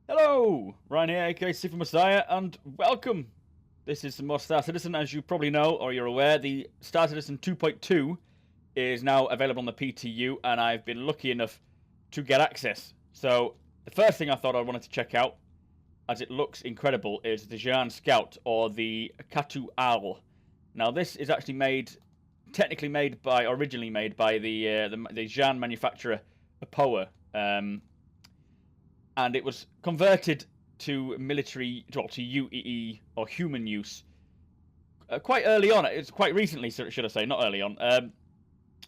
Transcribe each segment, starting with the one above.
Hello, Ryan here, aka Sifu Messiah, and welcome. This is some more Star Citizen. As you probably know, or you're aware, the Star Citizen 2.2 is now available on the PTU, and I've been lucky enough to get access. So, the first thing I thought I wanted to check out, as it looks incredible, is the Xi'An Scout, or the Katu Owl. Now, this is actually originally made by the Xi'an manufacturer, Apoa. And it was converted to military, well, to UEE or human use quite early on. It's quite recently, should I say, not early on.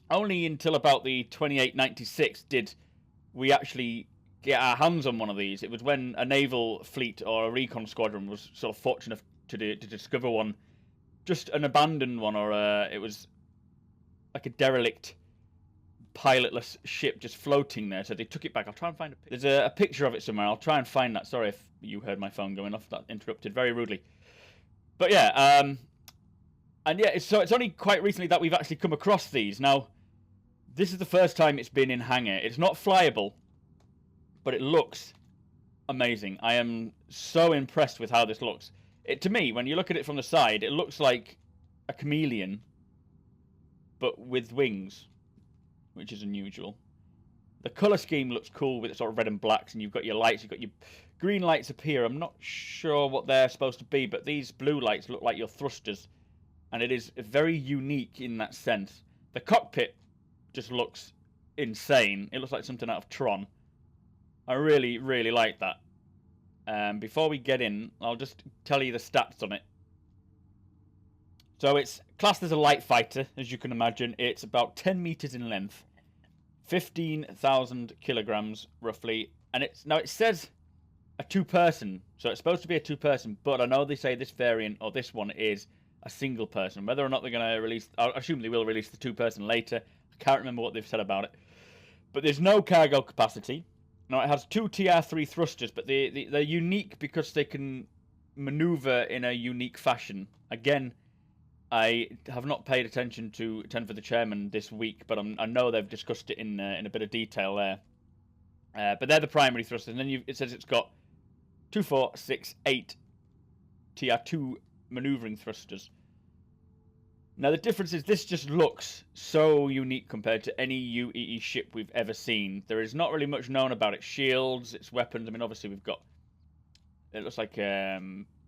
Only until about the 2896 did we actually get our hands on one of these. It was when a naval fleet or a recon squadron was sort of fortunate to discover one, just an abandoned one, or it was like a derelict pilotless ship just floating there, so they took it back. I'll try and find there's a picture of it somewhere. I'll try and find that. Sorry if you heard my phone going off. That interrupted very rudely. But yeah, and yeah, it's only quite recently that we've actually come across these. Now, this is the first time it's been in hangar. It's not flyable, but it looks amazing. I am so impressed with how this looks. To me, when you look at it from the side, it looks like a chameleon, but with wings, which is unusual. The colour scheme looks cool with its sort of red and blacks, and you've got your lights, you've got your green lights up here. I'm not sure what they're supposed to be, but these blue lights look like your thrusters, and it is very unique in that sense. The cockpit just looks insane. It looks like something out of Tron. I really, really like that. Before we get in, I'll just tell you the stats on it. So it's classed as a light fighter, as you can imagine. It's about 10 meters in length, 15,000 kilograms roughly, and it says a two-person, so it's supposed to be a two-person. But I know they say this variant or this one is a single person. Whether or not they're going to release, I assume they will release the two-person later. I can't remember what they've said about it. But there's no cargo capacity. Now it has two TR3 thrusters, but they're unique because they can maneuver in a unique fashion. Again, I have not paid attention to 10 for the Chairman this week, but I know they've discussed it in a bit of detail there. But they're the primary thrusters, and then it says it's got 2, 4, 6, 8 TR2 maneuvering thrusters. Now the difference is this just looks so unique compared to any UEE ship we've ever seen. There is not really much known about its shields, its weapons. I mean, obviously we've got, it looks like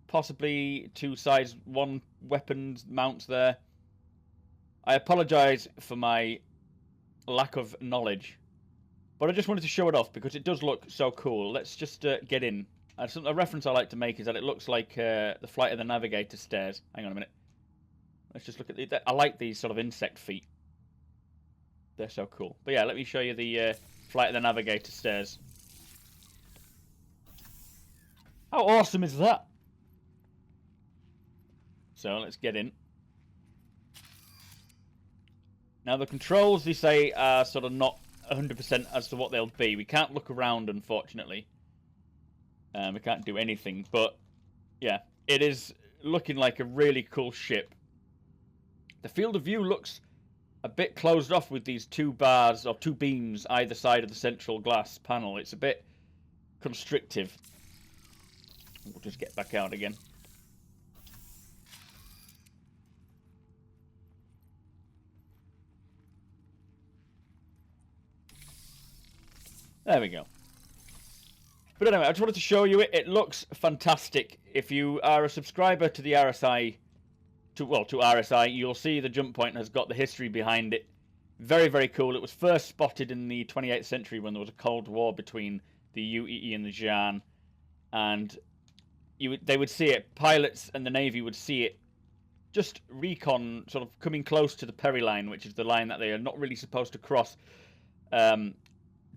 possibly 2 size 1 weapons mounts there. I apologise for my lack of knowledge, but I just wanted to show it off because it does look so cool. Let's just get in. A reference I like to make is that it looks like the Flight of the Navigator stairs. Hang on a minute. Let's just look at it. I like these sort of insect feet. They're so cool. But yeah, let me show you the Flight of the Navigator stairs. How awesome is that? So let's get in. Now the controls, they say, are sort of not 100% as to what they'll be. We can't look around, unfortunately. We can't do anything. But yeah, it is looking like a really cool ship. The field of view looks a bit closed off with these 2 bars or 2 beams either side of the central glass panel. It's a bit constrictive. We'll just get back out again. There we go. But anyway, I just wanted to show you it. It looks fantastic. If you are a subscriber to the RSI, to RSI, you'll see the jump point has got the history behind it. Very, very cool. It was first spotted in the 28th century when there was a Cold War between the UEE and the Xi'an, and they would see it. Pilots and the Navy would see it. Just recon, sort of coming close to the Perry line, which is the line that they are not really supposed to cross, to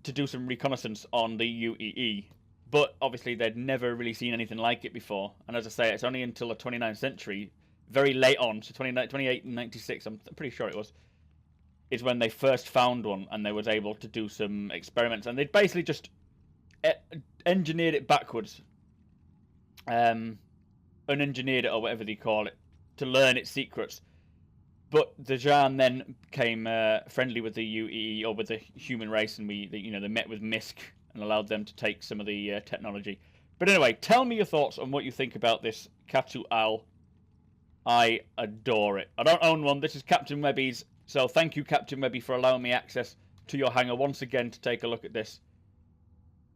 do some reconnaissance on the UEE. But obviously they'd never really seen anything like it before. And as I say, it's only until the 29th century, very late on, so 28 and 96, I'm pretty sure it was, is when they first found one and they was able to do some experiments. And they'd basically just engineered it backwards. Unengineered it, or whatever they call it, to learn its secrets. But the Xi'an then became friendly with the UEE, or with the human race, and they met with MISC and allowed them to take some of the technology. But anyway, tell me your thoughts on what you think about this Khartu Owl. I adore it. I don't own one. This is Captain Webby's. So thank you, Captain Webby, for allowing me access to your hangar once again to take a look at this.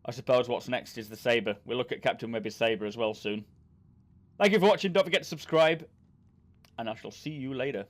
I suppose what's next is the Sabre. We'll look at Captain Webby's Sabre as well soon. Thank you for watching. Don't forget to subscribe. And I shall see you later.